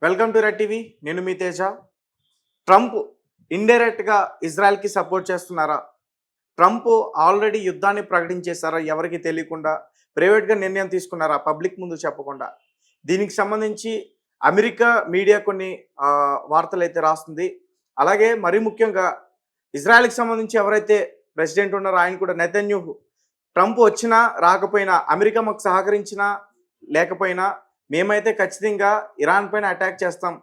Welcome to red TV. నేను మీ Teja. Trump ఇండైరెక్ట్గా ఇజ్రాయెల్కి support చేస్తున్నారా? ట్రంప్ ఆల్రెడీ యుద్ధాన్ని ప్రకటించేశారా? ఎవరికి తెలియకుండా ప్రైవేట్గా నిర్ణయం తీసుకున్నారా పబ్లిక్ ముందు చెప్పకుండా? దీనికి సంబంధించి అమెరికా మీడియా కొన్ని వార్తలు అయితే రాస్తుంది. అలాగే మరీ ముఖ్యంగా ఇజ్రాయెల్కి సంబంధించి ఎవరైతే ప్రెసిడెంట్ ఉన్నారో ఆయన కూడా నెతన్యాహు, ట్రంప్ వచ్చినా రాకపోయినా, అమెరికా మాకు సహకరించినా లేకపోయినా మేమైతే ఖచ్చితంగా ఇరాన్ పైన అటాక్ చేస్తాం,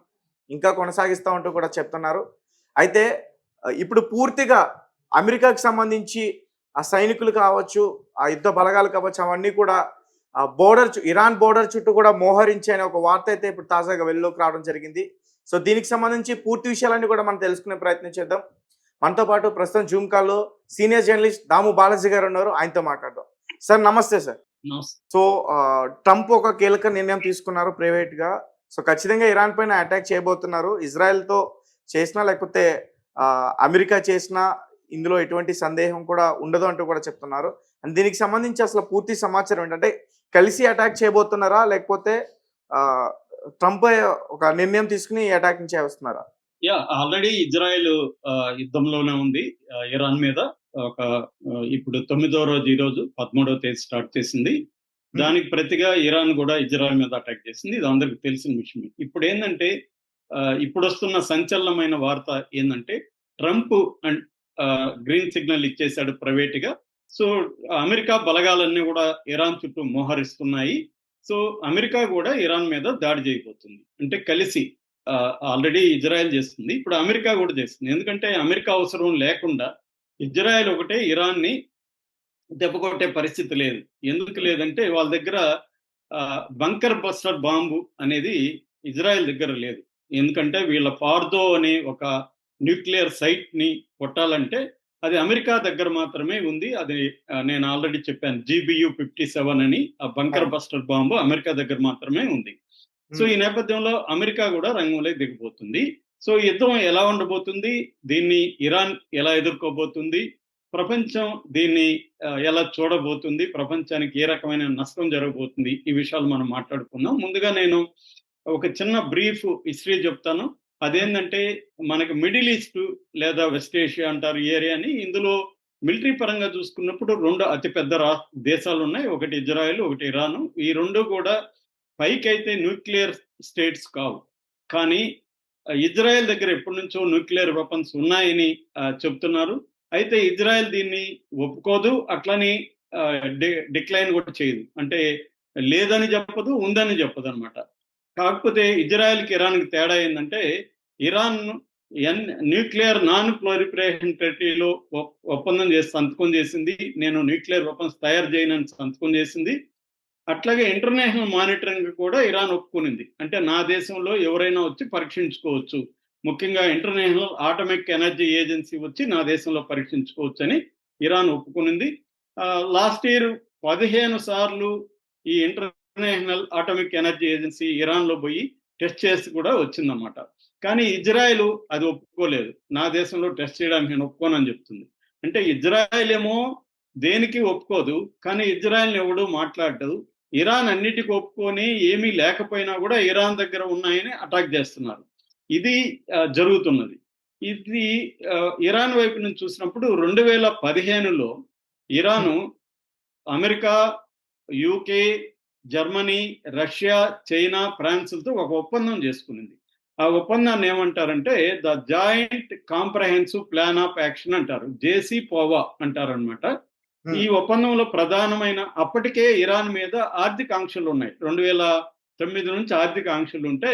ఇంకా కొనసాగిస్తామంటూ కూడా చెప్తున్నారు. అయితే ఇప్పుడు పూర్తిగా అమెరికాకి సంబంధించి ఆ సైనికులు కావచ్చు, ఆ యుద్ధ బలగాలు కావచ్చు, అవన్నీ కూడా ఇరాన్ బోర్డర్ చుట్టూ కూడా మోహరించి అనే ఒక వార్త అయితే ఇప్పుడు తాజాగా వెలుగులోకి రావడం జరిగింది. సో దీనికి సంబంధించి పూర్తి విషయాలన్నీ కూడా మనం తెలుసుకునే ప్రయత్నం చేద్దాం. మనతో పాటు ప్రస్తుతం జూమ్ కాల్లో సీనియర్ జర్నలిస్ట్ దాము బాలాజీ గారు ఉన్నారు. ఆయనతో మాట్లాడదాం. సార్ నమస్తే సార్. సో ట్రంప్ ఒక కీలక నిర్ణయం తీసుకున్నారు ప్రైవేట్గా. సో ఖచ్చితంగా ఇరాన్ పైన అటాక్ చేయబోతున్నారు. ఇజ్రాయెల్తో చేసినా లేకపోతే అమెరికా చేసినా ఇందులో ఎటువంటి సందేహం కూడా ఉండదు అంటూ కూడా చెప్తున్నారు. అండ్ దీనికి సంబంధించి అసలు పూర్తి సమాచారం ఏంటంటే కలిసి అటాక్ చేయబోతున్నారా, లేకపోతే ట్రంప్ ఒక నిర్ణయం తీసుకుని ఈ అటాక్ నుంచి చేస్తున్నారా? ఆల్రెడీ ఇజ్రాయెల్ యుద్ధంలోనే ఉంది ఇరాన్ మీద. ఒక ఇప్పుడు 9వ రోజు ఈ రోజు 13వ తేదీ స్టార్ట్ చేసింది. దానికి ప్రతిగా ఇరాన్ కూడా ఇజ్రాయెల్ మీద అటాక్ చేసింది. ఇది అందరికి తెలిసిన విషయమే. ఇప్పుడు ఏంటంటే ఇప్పుడు వస్తున్న సంచలనమైన వార్త ఏంటంటే ట్రంప్ అండ్ గ్రీన్ సిగ్నల్ ఇచ్చేశాడు ప్రైవేట్ గా. సో అమెరికా బలగాలన్నీ కూడా ఇరాన్ చుట్టూ మోహరిస్తున్నాయి. సో అమెరికా కూడా ఇరాన్ మీద దాడి చేయబోతుంది. అంటే కలిసి ఆల్రెడీ ఇజ్రాయెల్ చేస్తుంది, ఇప్పుడు అమెరికా కూడా చేస్తుంది. ఎందుకంటే అమెరికా అవసరం లేకుండా ఇజ్రాయెల్ ఒకటే ఇరాన్ని దెబ్బకొట్టే పరిస్థితి లేదు. ఎందుకు లేదంటే వాళ్ళ దగ్గర బంకర్ బస్టర్ బాంబు అనేది ఇజ్రాయెల్ దగ్గర లేదు. ఎందుకంటే వీళ్ళ ఫార్దో అనే ఒక న్యూక్లియర్ సైట్ ని కొట్టాలంటే అది అమెరికా దగ్గర మాత్రమే ఉంది. అది నేను ఆల్రెడీ చెప్పాను, GBU-57 అని ఆ బంకర్ బస్టర్ బాంబు అమెరికా దగ్గర మాత్రమే ఉంది. సో ఈ నేపథ్యంలో అమెరికా కూడా రంగంలోకి దిగబోతుంది. సో యుద్ధం ఎలా ఉండబోతుంది, దీన్ని ఇరాన్ ఎలా ఎదుర్కోబోతుంది, ప్రపంచం దీన్ని ఎలా చూడబోతుంది, ప్రపంచానికి ఏ రకమైన నష్టం జరగబోతుంది, ఈ విషయాలు మనం మాట్లాడుకుందాం. ముందుగా నేను ఒక చిన్న బ్రీఫ్ హిస్టరీ చెప్తాను. అదేంటంటే మనకి మిడిల్ ఈస్ట్ లేదా వెస్ట్ ఏషియా అంటారు ఈ ఏరియాని. ఇందులో మిలిటరీ పరంగా చూసుకున్నప్పుడు 2 అతిపెద్ద దేశాలు ఉన్నాయి. ఒకటి ఇజ్రాయెల్, ఒకటి ఇరాను. ఈ 2 కూడా పైకైతే న్యూక్లియర్ స్టేట్స్ కావు, కానీ ఇజ్రాయెల్ దగ్గర ఎప్పటి నుంచో న్యూక్లియర్ వెపన్స్ ఉన్నాయని చెప్తున్నారు. అయితే ఇజ్రాయెల్ దీన్ని ఒప్పుకోదు, అట్లని డిక్లైన్ కూడా చేయదు. అంటే లేదని చెప్పదు, ఉందని చెప్పదు అనమాట. కాకపోతే ఇజ్రాయెల్కి ఇరాన్కి తేడా ఏంటంటే ఇరాన్ న్యూక్లియర్ నాన్ ప్రొలిఫరేషన్ ట్రీటీలో ఒప్పందం చేసి సంతకం చేసింది. నేను న్యూక్లియర్ వెపన్స్ తయారు చేయనని సంతకం చేసింది. అట్లాగే ఇంటర్నేషనల్ మానిటరింగ్ కూడా ఇరాన్ ఒప్పుకునింది. అంటే నా దేశంలో ఎవరైనా వచ్చి పరీక్షించుకోవచ్చు, ముఖ్యంగా ఇంటర్నేషనల్ ఆటమిక్ ఎనర్జీ ఏజెన్సీ వచ్చి నా దేశంలో పరీక్షించుకోవచ్చు అని ఇరాన్ ఒప్పుకునింది. లాస్ట్ ఇయర్ 15 సార్లు ఈ ఇంటర్నేషనల్ ఆటమిక్ ఎనర్జీ ఏజెన్సీ ఇరాన్లో పోయి టెస్ట్ చేసి కూడా వచ్చిందన్నమాట. కానీ ఇజ్రాయెల్ అది ఒప్పుకోలేదు. నా దేశంలో టెస్ట్ చేయడానికి నేను ఒప్పుకోనని చెప్తుంది. అంటే ఇజ్రాయెల్ ఏమో దేనికి ఒప్పుకోదు, కానీ ఇజ్రాయెల్ని ఎవడు మాట్లాడదు. ఇరాన్ అన్నిటికీ ఒప్పుకొని ఏమీ లేకపోయినా కూడా ఇరాన్ దగ్గర ఉన్నాయని అటాక్ చేస్తున్నారు. ఇది జరుగుతున్నది. ఇది ఇరాన్ వైపు నుంచి చూసినప్పుడు 2015లో Iran America, UK, Germany, Russia, China, ఫ్రాన్స్లతో ఒక ఒప్పందం చేసుకునింది. ఆ ఒప్పందాన్ని ఏమంటారంటే the joint comprehensive plan of action అంటారు, JCPOA అంటారనమాట. ఈ ఒప్పందంలో ప్రధానమైన అప్పటికే ఇరాన్ మీద ఆర్థిక ఆంక్షలు ఉన్నాయి. 2009 నుంచి ఆర్థిక ఆంక్షలు ఉంటే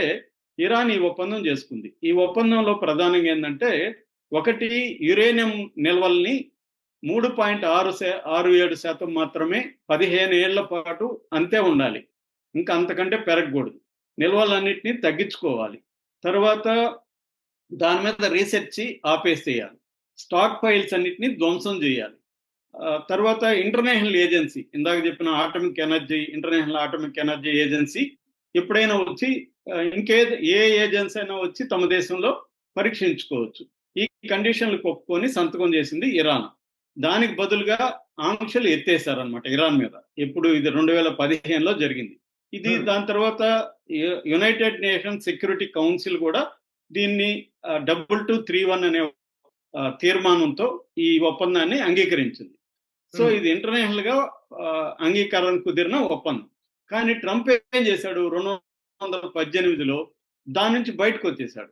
ఇరాన్ ఈ ఒప్పందం చేసుకుంది. ఈ ఒప్పందంలో ప్రధానంగా ఏంటంటే ఒకటి, యురేనియం నిల్వల్ని 3.67% మాత్రమే 15 ఏళ్ల పాటు అంతే ఉండాలి, ఇంకా అంతకంటే పెరగకూడదు. నిల్వలన్నింటినీ తగ్గించుకోవాలి. తర్వాత దాని మీద రీసెర్చ్ ఆపేసేయాలి. స్టాక్ ఫైల్స్ అన్నిటినీ ధ్వంసం చేయాలి. తర్వాత ఇంటర్నేషనల్ ఏజెన్సీ, ఇందాక చెప్పిన ఇంటర్నేషనల్ ఆటమిక్ ఎనర్జీ ఏజెన్సీ ఎప్పుడైనా వచ్చి ఏ ఏజెన్సీ అయినా వచ్చి తమ దేశంలో పరీక్షించుకోవచ్చు. ఈ కండిషన్లకు ఒప్పుకొని సంతకం చేసింది ఇరాన్. దానికి బదులుగా ఆంక్షలు ఎత్తేసారనమాట ఇరాన్ మీద. ఎప్పుడు ఇది 2015లో జరిగింది. ఇది దాని తర్వాత యునైటెడ్ నేషన్స్ సెక్యూరిటీ కౌన్సిల్ కూడా దీన్ని 2231 అనే తీర్మానంతో ఈ ఒప్పందాన్ని అంగీకరించింది. సో ఇది ఇంటర్నేషనల్ గా అంగీకారం కుదిరిన ఒప్పందం. కానీ ట్రంప్ ఏం చేశాడు 2018లో దాని నుంచి బయటకు వచ్చేసాడు.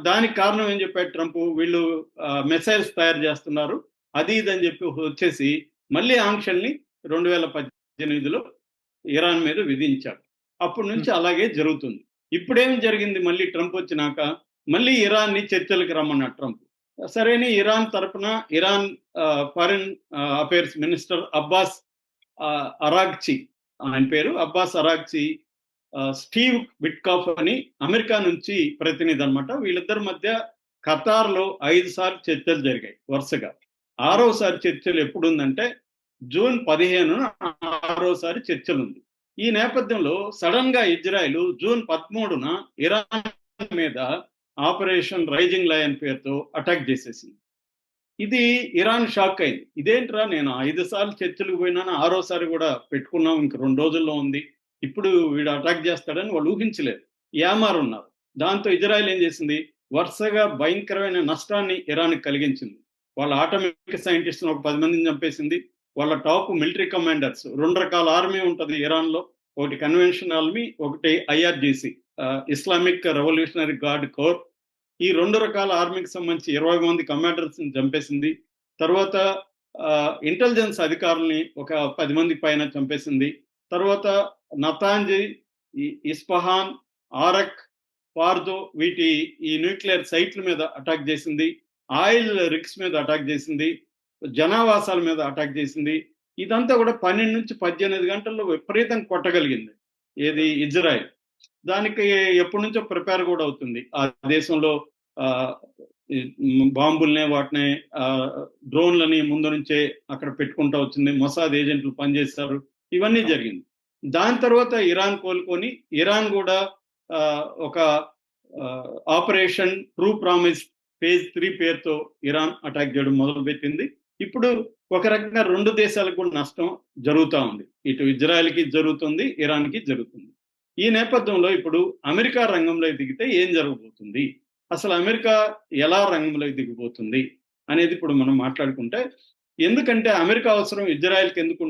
దానికి కారణం ఏం చెప్పాడు ట్రంప్, వీళ్ళు మిసైల్స్ తయారు చేస్తున్నారు అది ఇది అని చెప్పి వచ్చేసి మళ్ళీ ఆంక్షల్ని 2018లో ఇరాన్ మీద విధించాడు. అప్పటి నుంచి అలాగే జరుగుతుంది. ఇప్పుడేం జరిగింది, మళ్ళీ ట్రంప్ వచ్చినాక మళ్ళీ ఇరాన్ని చర్చలకు రమ్మన్నాడు ట్రంప్. సరేని ఇరాన్ తరపున Iran foreign affairs minister Abbas Araghchi, ఆయన పేరు అబ్బాస్ అరాగ్చి, స్టీవ్ విట్కాఫ్ అని అమెరికా నుంచి ప్రతినిధి అనమాట. వీళ్ళిద్దరి మధ్య ఖతార్లో 5 సార్లు చర్చలు జరిగాయి వరుసగా. 6వసారి చర్చలు ఎప్పుడు ఉందంటే జూన్ 15న 6వసారి చర్చలు ఉంది. ఈ నేపథ్యంలో సడన్ గా ఇజ్రాయెల్ జూన్ 13న ఇరాన్ మీద ఆపరేషన్ రైజింగ్ లయన్ పేరుతో అటాక్ చేసేసింది. ఇది ఇరాన్ షాక్ అయింది. ఇదేంట్రా, నేను 5 సార్లు చర్చలకు పోయినాను, 6వసారి కూడా పెట్టుకున్నాం, ఇంక 2 రోజుల్లో ఉంది, ఇప్పుడు వీడు అటాక్ చేస్తాడని వాళ్ళు ఊహించలేదు, ఏమారున్నారు. దాంతో ఇజ్రాయెల్ ఏం చేసింది, వరుసగా భయంకరమైన నష్టాన్ని ఇరాన్కి కలిగించింది. వాళ్ళ ఆటమిక్ సైంటిస్ట్ని ఒక 10 మందిని చంపేసింది. వాళ్ళ టాప్ మిలిటరీ కమాండర్స్, 2 రకాల ఆర్మీ ఉంటుంది ఇరాన్లో, ఒకటి కన్వెన్షన్ ఆర్మీ, ఒకటి IRGC Islamic revolutionary guard corps. ఈ 2 రకాల ఆర్మీకి సంబంధించి 20 మంది కమాండర్స్ చంపేసింది. తర్వాత ఇంటెలిజెన్స్ అధికారుల్ని ఒక 10 మంది పైన చంపేసింది. తర్వాత నతాంజీ, ఇస్ఫహాన్, ఆరక్, ఫార్దో వీటి ఈ న్యూక్లియర్ సైట్ల మీద అటాక్ చేసింది. ఆయిల్ రిగ్స్ మీద అటాక్ చేసింది. జనావాసాల మీద అటాక్ చేసింది. ఇదంతా కూడా 12 నుంచి 18 గంటల్లో విపరీతంగా కొట్టగలిగింది ఏది ఇజ్రాయెల్. దానికి ఎప్పటి నుంచో ప్రిపేర్ కూడా అవుతుంది. ఆ దేశంలో బాంబుల్ని వాటిని డ్రోన్లని ముందు నుంచే అక్కడ పెట్టుకుంటూ వచ్చింది. మొసాద్ ఏజెంట్లు పనిచేస్తారు. ఇవన్నీ జరిగింది. దాని తర్వాత ఇరాన్ కోలుకొని ఇరాన్ కూడా ఒక ఆపరేషన్ ట్రూ ప్రామిస్ ఫేజ్ 3 పేరుతో ఇరాన్ అటాక్ చేయడం మొదలుపెట్టింది. ఇప్పుడు ఒక రకంగా 2 దేశాలకు కూడా నష్టం జరుగుతూ ఉంది. ఇటు ఇజ్రాయెల్కి జరుగుతుంది, ఇరాన్కి జరుగుతుంది. ఈ నేపథ్యంలో ఇప్పుడు అమెరికా రంగంలోకి దిగితే ఏం జరగబోతుంది, అసలు అమెరికా ఎలా రంగంలోకి దిగిపోతుంది అనేది ఇప్పుడు మనం మాట్లాడుకుంటే, ఎందుకంటే అమెరికా అవసరం ఇజ్రాయెల్కి ఎందుకు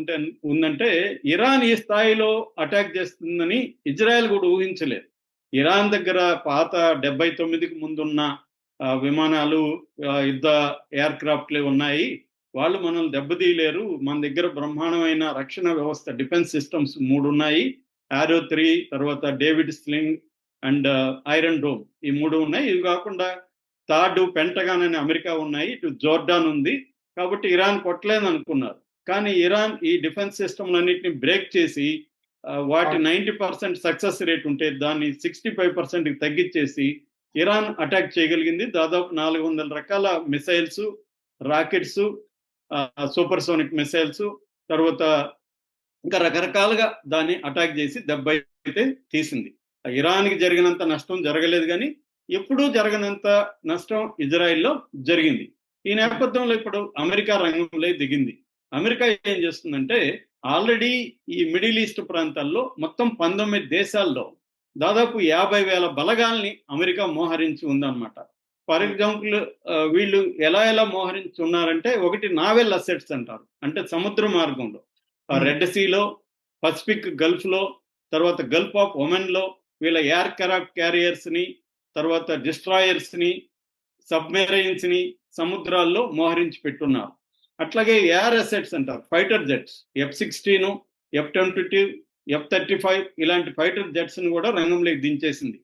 ఉందంటే ఇరాన్ ఈ స్థాయిలో అటాక్ చేస్తుందని ఇజ్రాయెల్ కూడా ఊహించలేదు. ఇరాన్ దగ్గర పాత 79కి ముందున్న విమానాలు, యుద్ధ ఎయిర్ క్రాఫ్ట్లే ఉన్నాయి, వాళ్ళు మనల్ని దెబ్బతీయలేరు, మన దగ్గర బ్రహ్మాండమైన రక్షణ వ్యవస్థ డిఫెన్స్ సిస్టమ్స్ 3 ఉన్నాయి, ఆరో 3, తర్వాత David sling and iron dome, ఈ 3 ఉన్నాయి. ఇవి కాకుండా థాడ్, పెంటగాన్ అనే అమెరికా ఉన్నాయి, ఇటు జోర్డాన్ ఉంది. కాబట్టి ఇరాన్ కొట్టలేదు అనుకున్నారు. కానీ ఇరాన్ ఈ డిఫెన్స్ సిస్టమ్లన్నింటినీ బ్రేక్ చేసి వాటి 90% సక్సెస్ రేట్ ఉంటే దాన్ని 65%కి తగ్గించేసి ఇరాన్ అటాక్ చేయగలిగింది. దాదాపు 400 రకాల మిసైల్స్, రాకెట్స్, సూపర్సోనిక్ మిసైల్స్, తర్వాత ఇంకా రకరకాలుగా దాన్ని అటాక్ చేసి దెబ్బ అయితే తీసింది. ఇరాన్కి జరిగినంత నష్టం జరగలేదు, కానీ ఎప్పుడూ జరగనంత నష్టం ఇజ్రాయెల్లో జరిగింది. ఈ నేపథ్యంలో ఇప్పుడు అమెరికా రంగంలో దిగింది. అమెరికా ఏం చేస్తుందంటే ఆల్రెడీ ఈ మిడిల్ ఈస్ట్ ప్రాంతాల్లో మొత్తం 19 దేశాల్లో దాదాపు 50,000 బలగాల్ని అమెరికా మోహరించి ఉందన్నమాట. ఫర్ ఎగ్జాంపుల్ వీళ్ళు ఎలా మోహరించి ఉన్నారంటే, ఒకటి నావెల్ అసెట్స్ అంటారు, అంటే సముద్ర మార్గంలో రెడ్ సీలో, పసిఫిక్ గల్ఫ్లో, తర్వాత గల్ఫ్ ఆఫ్ ఒమెన్లో వీళ్ళ ఎయిర్ క్రాఫ్ట్ క్యారియర్స్ని, తర్వాత డిస్ట్రాయర్స్ని, సబ్మెరైన్స్ని సముద్రాల్లో మోహరించి పెట్టున్నారు. అట్లాగే ఎయిర్ అసెట్స్ అంటారు, fighter jets, F-16, F-22, F-35 ఇలాంటి ఫైటర్ జెట్స్ని కూడా రంగంలోకి దించేసింది.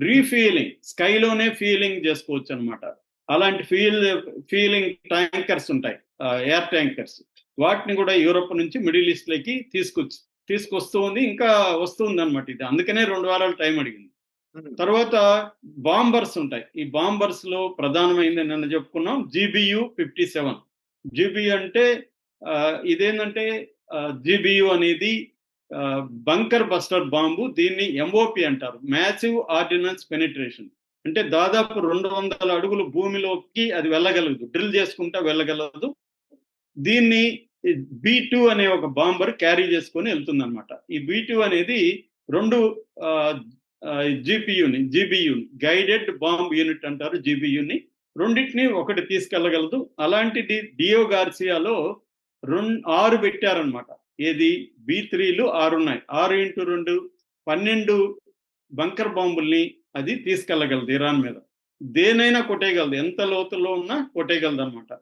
రీఫీలింగ్, స్కైలోనే ఫీలింగ్ చేసుకోవచ్చు అనమాట. అలాంటి ఫీలింగ్ ట్యాంకర్స్ ఉంటాయి, ఎయిర్ ట్యాంకర్స్, వాటిని కూడా యూరోప్ నుంచి మిడిల్ ఈస్ట్లోకి తీసుకొస్తూ ఉంది, ఇంకా వస్తుంది అనమాట. ఇది అందుకనే 2 వారాలు టైం అడిగింది. తర్వాత బాంబర్స్ ఉంటాయి. ఈ బాంబర్స్ లో ప్రధానమైంది నిన్న చెప్పుకున్నాం GBU-57. GBU అంటే ఇదేంటంటే GBU అనేది బంకర్ బస్టర్ బాంబు. దీన్ని MOP అంటారు, మ్యాసివ్ ఆర్డినెన్స్ పెనిట్రేషన్. అంటే దాదాపు 200 అడుగులు భూమిలోకి అది వెళ్ళగలదు, డ్రిల్ చేసుకుంటా వెళ్ళగలదు. దీన్ని B-2 అనే ఒక బాంబర్ క్యారీ చేసుకొని వెళ్తుంది అనమాట. ఈ B-2 అనేది రెండు జీబీయుని గైడెడ్ బాంబ్ యూనిట్ అంటారు, జీబీయుని. రెండింటిని ఒకటి తీసుకెళ్లగలదు. అలాంటిది డియో గార్సియాలో 6 పెట్టారనమాట. ఏది B3లు 6 ఉన్నాయి. 6x2 12 బంకర్ బాంబుల్ని అది తీసుకెళ్లగలదు ఇరాన్ మీద. దేనైనా కొట్టేయగలదు, ఎంత లోతులో ఉన్నా కొట్టేయగలదు అనమాట.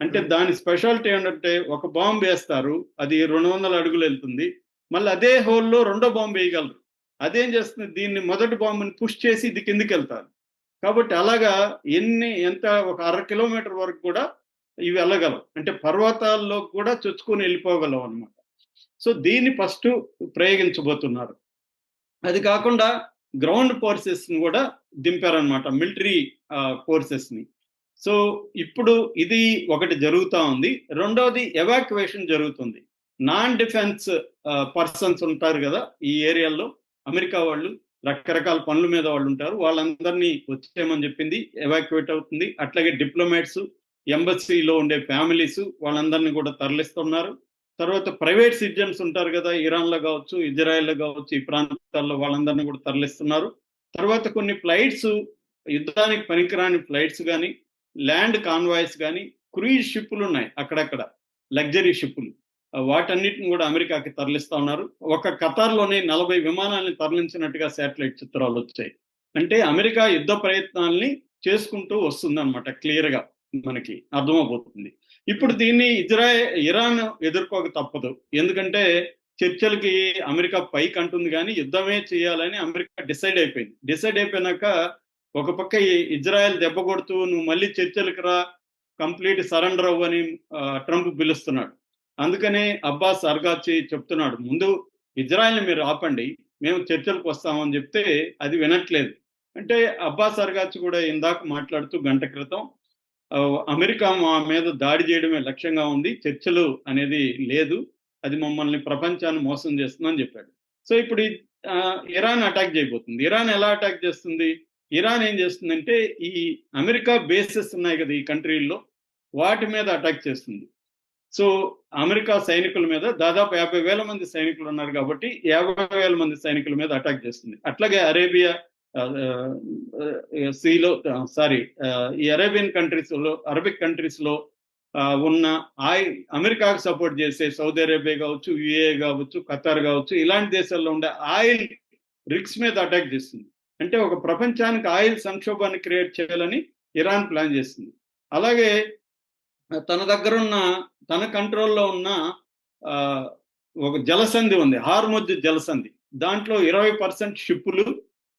అంటే దాని స్పెషాలిటీ ఏంటంటే ఒక బాంబు వేస్తారు, అది 200 అడుగులు వెళ్తుంది, మళ్ళీ అదే హోల్లో రెండో బాంబు వేయగలరు. అదేం చేస్తుంది, దీన్ని మొదటి బాంబుని పుష్ చేసి ఇది కిందికి వెళ్తారు. కాబట్టి అలాగా ఎంత ఒక 1/2 కిలోమీటర్ వరకు కూడా ఇవి వెళ్ళగలవు. అంటే పర్వతాల్లో కూడా చొచ్చుకొని వెళ్ళిపోగలవు అనమాట. సో దీన్ని ఫస్ట్ ప్రయోగించబోతున్నారు. అది కాకుండా గ్రౌండ్ ఫోర్సెస్ ని కూడా దింపారనమాట, మిలిటరీ ఫోర్సెస్ ని. సో ఇప్పుడు ఇది ఒకటి జరుగుతూ ఉంది. రెండవది ఎవాక్యువేషన్ జరుగుతుంది. నాన్ డిఫెన్స్ పర్సన్స్ ఉంటారు కదా ఈ ఏరియాలో, అమెరికా వాళ్ళు రకరకాల పనుల మీద వాళ్ళు ఉంటారు, వాళ్ళందరినీ వచ్చేయమని చెప్పింది, ఎవాక్యువేట్ అవుతుంది. అట్లాగే డిప్లొమాట్స్, ఎంబసీలో ఉండే ఫ్యామిలీస్ వాళ్ళందరినీ కూడా తరలిస్తున్నారు. తర్వాత ప్రైవేట్ సిటిజన్స్ ఉంటారు కదా, ఇరాన్లో కావచ్చు, ఇజ్రాయెల్లో కావచ్చు, ఈ ప్రాంతాల్లో వాళ్ళందరినీ కూడా తరలిస్తున్నారు. తర్వాత కొన్ని ఫ్లైట్స్, యుద్ధానికి పనికిరాని ఫ్లైట్స్ కానీ, ల్యాండ్ కాన్వాయ్స్ కానీ, క్రూయిజ్ షిప్పులు ఉన్నాయి అక్కడక్కడ, లగ్జరీ షిప్పులు, వాటన్నిటిని కూడా అమెరికాకి తరలిస్తా ఉన్నారు. ఒక ఖతార్లోనే 40 విమానాలను తరలించినట్టుగా శాటిలైట్ చిత్రాలు వచ్చాయి. అంటే అమెరికా యుద్ధ ప్రయత్నాల్ని చేసుకుంటూ వస్తుందన్నమాట, క్లియర్గా మనకి అర్థమైపోతుంది. ఇప్పుడు దీన్ని ఇరాన్ ఎదుర్కోక తప్పదు. ఎందుకంటే చర్చలకి అమెరికా పైకి అంటుంది కానీ యుద్ధమే చేయాలని అమెరికా డిసైడ్ అయిపోయింది. డిసైడ్ అయిపోయినాక ఒక పక్క ఇజ్రాయెల్ దెబ్బ కొడుతూ నువ్వు మళ్ళీ చర్చలకు రా, కంప్లీట్ సరెండర్ అవ్వని ట్రంప్ పిలుస్తున్నాడు. అందుకనే అబ్బాస్ అర్గాచి చెప్తున్నాడు, ముందు ఇజ్రాయెల్ని మీరు ఆపండి, మేము చర్చలకు వస్తామని చెప్తే అది వినట్లేదు. అంటే అబ్బాస్ అర్గాచి కూడా ఇందాక మాట్లాడుతూ గంట క్రితం అమెరికా మా మీద దాడి చేయడమే లక్ష్యంగా ఉంది, చర్చలు అనేది లేదు, అది మమ్మల్ని ప్రపంచాన్ని మోసం చేస్తుందని చెప్పాడు. సో ఇప్పుడు ఇరాన్ అటాక్ చేయబోతుంది. ఇరాన్ ఎలా అటాక్ చేస్తుంది? ఇరాన్ ఏం చేస్తుందంటే ఈ అమెరికా బేసెస్ ఉన్నాయి కదా ఈ కంట్రీల్లో, వాటి మీద అటాక్ చేస్తుంది. సో అమెరికా సైనికుల మీద దాదాపు 50,000 మంది సైనికులు ఉన్నారు కాబట్టి 50,000 మంది సైనికుల మీద అటాక్ చేస్తుంది. అట్లాగే అరేబియా సీలో ఈ అరేబియన్ కంట్రీస్ లో, అరబిక్ కంట్రీస్ లో ఉన్న అమెరికాకు సపోర్ట్ చేసే సౌదీ అరేబియా కావచ్చు, యుఏ కావచ్చు, ఖతార్ కావచ్చు, ఇలాంటి దేశాల్లో ఉండే ఆయిల్ రిగ్స్ మీద అటాక్ చేస్తుంది. అంటే ఒక ప్రపంచానికి ఆయిల్ సంక్షోభాన్ని క్రియేట్ చేయాలని ఇరాన్ ప్లాన్ చేస్తుంది. అలాగే తన దగ్గర ఉన్న, తన కంట్రోల్లో ఉన్న ఒక జలసంధి ఉంది, హార్ముజ్ జలసంధి. దాంట్లో 20% షిప్పులు,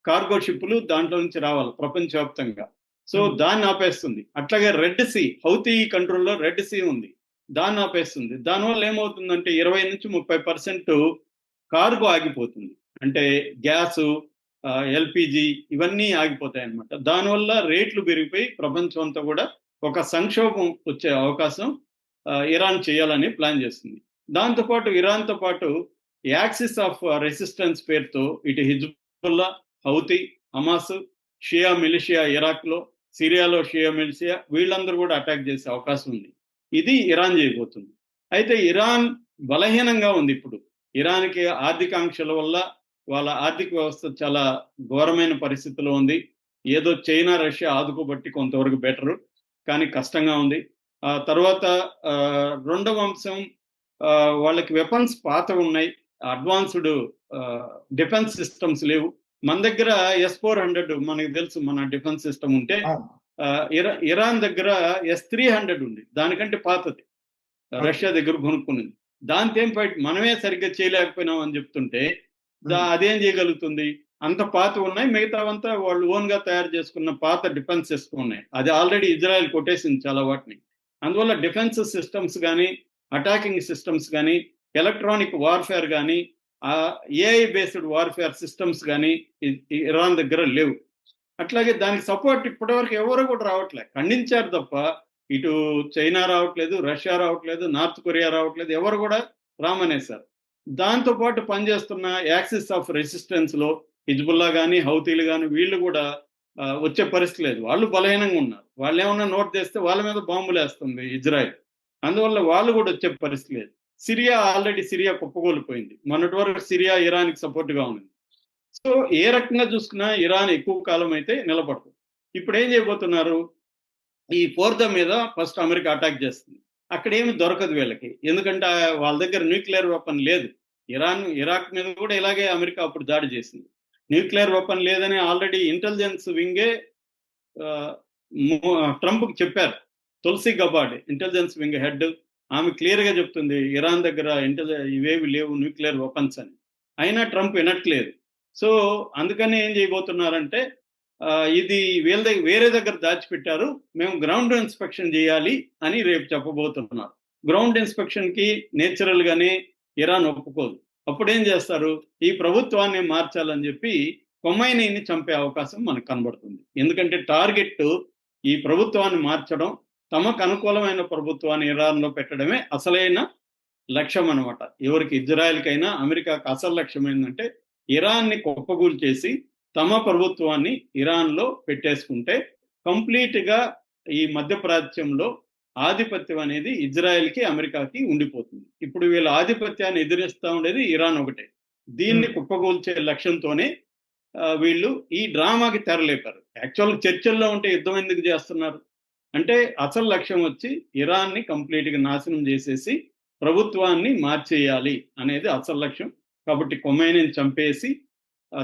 కార్గో షిప్పులు దాంట్లో నుంచి రావాలి ప్రపంచవ్యాప్తంగా. సో దాన్ని ఆపేస్తుంది. అట్లాగే రెడ్ సీ, హౌతీ కంట్రోల్లో రెడ్ సీ ఉంది, దాన్ని ఆపేస్తుంది. దానివల్ల ఏమవుతుందంటే 20-30% కార్గో ఆగిపోతుంది. అంటే గ్యాసు, ఎల్పిజి ఇవన్నీ ఆగిపోతాయి అన్నమాట. దానివల్ల రేట్లు పెరిగిపోయి ప్రపంచం అంతా కూడా ఒక సంక్షోభం వచ్చే అవకాశం ఇరాన్ చేయాలని ప్లాన్ చేస్తుంది. దాంతోపాటు ఇరాన్తో పాటు యాక్సిస్ ఆఫ్ రెసిస్టెన్స్ పేరుతో ఇటు హిజ్బుల్లా, హౌతీ, హమాస్, షియా మిలిషియా ఇరాక్లో, సిరియాలో షియా మిలిషియా, వీళ్ళందరూ కూడా అటాక్ చేసే అవకాశం ఉంది. ఇది ఇరాన్ చేయబోతుంది. అయితే ఇరాన్ బలహీనంగా ఉంది ఇప్పుడు. ఇరాన్కి ఆర్థికాంక్షల వల్ల వాళ్ళ ఆర్థిక వ్యవస్థ చాలా ఘోరమైన పరిస్థితిలో ఉంది. ఏదో చైనా, రష్యా ఆదుకోబట్టి కొంతవరకు బెటరు, కానీ కష్టంగా ఉంది. ఆ తర్వాత రెండవ అంశం, వాళ్ళకి వెపన్స్ పాత ఉన్నాయి, అడ్వాన్స్డ్ డిఫెన్స్ సిస్టమ్స్ లేవు. మన దగ్గర S-400 మనకి తెలుసు, మన డిఫెన్స్ సిస్టమ్ ఉంటే ఇరాన్ దగ్గర S-300 ఉంది, దానికంటే పాతది, రష్యా దగ్గర కొనుక్కున్నది. దాంతో ఏం ఫైట్, మనమే సరిగ్గా చేయలేకపోయినాం అని చెప్తుంటే అదేం చేయగలుగుతుంది? అంత పాత ఉన్నాయి, మిగతావంతా వాళ్ళు ఓన్ గా తయారు చేసుకున్న పాత డిఫెన్స్ సిస్టమ్ ఉన్నాయి. అది ఆల్రెడీ ఇజ్రాయెల్ కొట్టేసింది చాలా వాటిని. అందువల్ల డిఫెన్స్ సిస్టమ్స్ కానీ, అటాకింగ్ సిస్టమ్స్ కానీ, ఎలక్ట్రానిక్ వార్ఫేర్ కానీ, ఏఐ బేస్డ్ వార్ఫేర్ సిస్టమ్స్ కానీ ఇరాన్ దగ్గర లేవు. అట్లాగే దానికి సపోర్ట్ ఇప్పటివరకు ఎవరు కూడా రావట్లేదు, ఖండించారు తప్ప ఇటు చైనా రావట్లేదు, రష్యా రావట్లేదు, నార్త్ కొరియా రావట్లేదు, ఎవరు కూడా రామనేశారు. దాంతోపాటు పనిచేస్తున్న యాక్సిస్ ఆఫ్ రెసిస్టెన్స్ లో హిజ్బుల్లా కానీ, హౌతీలు కానీ, వీళ్ళు కూడా వచ్చే పరిస్థితి లేదు. వాళ్ళు బలహీనంగా ఉన్నారు. వాళ్ళు ఏమన్నా నోట్ చేస్తే వాళ్ళ మీద బాంబులు వేస్తుంది ఇజ్రాయెల్. అందువల్ల వాళ్ళు కూడా వచ్చే పరిస్థితి లేదు. సిరియా కుప్పకూలిపోయింది. మొన్నటి వరకు సిరియా ఇరాన్కి సపోర్ట్గా ఉంది. సో ఏ రకంగా చూసుకున్నా ఇరాన్ ఎక్కువ కాలం అయితే నిలబడదు. ఇప్పుడు ఏం చేయబోతున్నారు, ఈ ఫోర్దో మీద ఫస్ట్ అమెరికా అటాక్ చేస్తుంది. అక్కడ ఏమి దొరకదు వీళ్ళకి, ఎందుకంటే వాళ్ళ దగ్గర న్యూక్లియర్ వెపన్ లేదు. ఇరాక్ మీద కూడా ఇలాగే అమెరికా అప్పుడు దాడి చేసింది. న్యూక్లియర్ వెపన్ లేదని ఆల్రెడీ ఇంటెలిజెన్స్ వింగే ట్రంప్కి చెప్పారు. Tulsi Gabbard intelligence wing head, ఆమె క్లియర్గా చెప్తుంది ఇరాన్ దగ్గర ఇవేవి లేవు న్యూక్లియర్ వెపన్స్ అని. అయినా ట్రంప్ వినట్లేదు. సో అందుకని ఏం చేయబోతున్నారంటే ఇది వీళ్ళ దగ్గర వేరే దగ్గర దాచిపెట్టారు, మేము గ్రౌండ్ ఇన్స్పెక్షన్ చేయాలి అని రేపు చెప్పబోతున్నారు. గ్రౌండ్ ఇన్స్పెక్షన్కి నేచురల్గానే ఇరాన్ ఒప్పుకోదు. అప్పుడేం చేస్తారు, ఈ ప్రభుత్వాన్ని మార్చాలని చెప్పి కొమైనీని చంపే అవకాశం మనకు కనబడుతుంది. ఎందుకంటే టార్గెట్ ఈ ప్రభుత్వాన్ని మార్చడం, తమకు అనుకూలమైన ప్రభుత్వాన్ని ఇరాన్లో పెట్టడమే అసలైన లక్ష్యం అనమాట. ఎవరికి, ఇజ్రాయెల్కైనా అమెరికాకు అసలు లక్ష్యం ఏంటంటే ఇరాన్ని కుప్పగూలు చేసి తమ ప్రభుత్వాన్ని ఇరాన్లో పెట్టేసుకుంటే కంప్లీట్గా ఈ మధ్యప్రాచ్యంలో ఆధిపత్యం అనేది ఇజ్రాయెల్కి అమెరికాకి ఉండిపోతుంది. ఇప్పుడు వీళ్ళ ఆధిపత్యాన్ని ఎదిరిస్తూ ఉండేది ఇరాన్ ఒకటే. దీన్ని కుప్పగూల్చే లక్ష్యంతోనే వీళ్ళు ఈ డ్రామాకి తెరలేపారు. యాక్చువల్ చర్చల్లో ఉంటే యుద్ధం ఎందుకు చేస్తున్నారు అంటే అసలు లక్ష్యం వచ్చి ఇరాన్ని కంప్లీట్గా నాశనం చేసేసి ప్రభుత్వాన్ని మార్చేయాలి అనేది అసలు లక్ష్యం. కాబట్టి కొమైనీని చంపేసి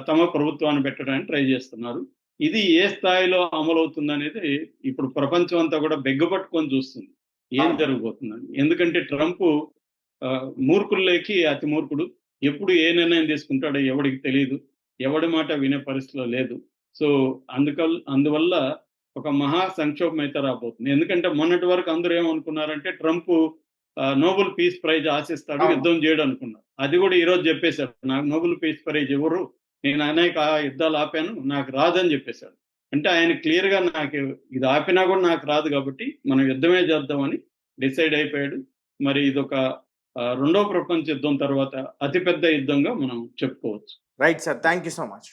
తమ ప్రభుత్వాన్ని పెట్టడానికి ట్రై చేస్తున్నారు. ఇది ఏ స్థాయిలో అమలవుతుంది అనేది ఇప్పుడు ప్రపంచం అంతా కూడా బెగ్గపట్టుకొని చూస్తుంది ఏం జరగబోతుందని. ఎందుకంటే ట్రంప్ మూర్ఖుల్లోకి అతి మూర్ఖుడు, ఎప్పుడు ఏ నిర్ణయం తీసుకుంటాడో ఎవడికి తెలియదు, ఎవడి మాట వినే పరిస్థితిలో లేదు. సో అందువల్ల ఒక మహా సంక్షోభం అయితే రాబోతుంది. ఎందుకంటే మొన్నటి వరకు అందరూ ఏమనుకున్నారంటే ట్రంప్ నోబెల్ పీస్ ప్రైజ్ ఆశిస్తాడు, యుద్ధం చేయడం అనుకున్నారు. అది కూడా ఈరోజు చెప్పేశాడు, నాకు నోబెల్ పీస్ ప్రైజ్ ఎవరు, నేను అనేక యుద్ధాలు ఆపాను, నాకు రాదని చెప్పేశాడు. అంటే ఆయన క్లియర్గా నాకు ఇది ఆపినా కూడా నాకు రాదు కాబట్టి మనం యుద్ధమే చేద్దామని డిసైడ్ అయిపోయాడు. మరి ఇదొక రెండవ ప్రపంచ యుద్ధం తర్వాత అతిపెద్ద యుద్ధంగా మనం చెప్పుకోవచ్చు. Right sir, thank you so much.